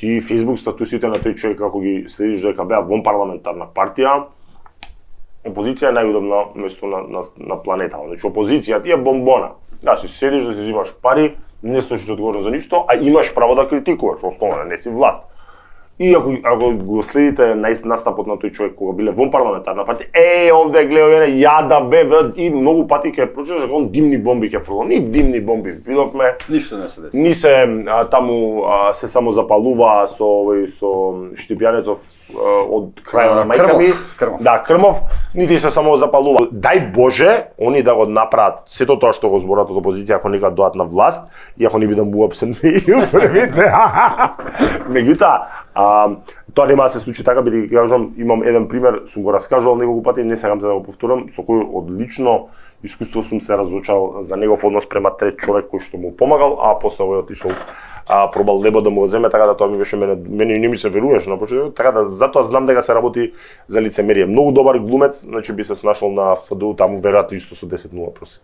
ти Facebook статусите на тој човек како ги следиш дека беа вон парламентарна партија, опозиција е најудобно место на планетата. Значи опозиција ти е бомбона. Да си седиш да си взимаш пари, не сношиш одговорност за ништо, а имаш право да критикуваш, основно не си власт. И ако го следите настапот на тој човек кога биле вон парламентарна партија, овде гледа ја да бе и многу пати ќе прочиташ дека он димни бомби ќе фрло. Ни димни бомби видовме. Ништо не се деси. Ни се таму се само запалува со Штипјанецов од крајот на мајка ми. Да, Крмов, нити се само запалува. Дај Боже, они да го направат сето тоа што го зборат од опозиција ако некад доат на власт и ако не бидам уапсен првите. Меѓутоа, тоа нема да се случи така, бидејќи кажам, имам еден пример, сум го раскажувал неколку пати, не сакам да го повторам, со кој одлично искуство сум се разучал за негов однос према трет човек кој што му помагал, а после овој отишол пробал лебо да му го земе, така да тоа ми беше мене не ми се веруваше на почетокот, така да затоа знам дека се работи за лицемерие. Многу добар глумец, значи би се снашол на ФДУ, таму веројатно исто со 10-0 проси.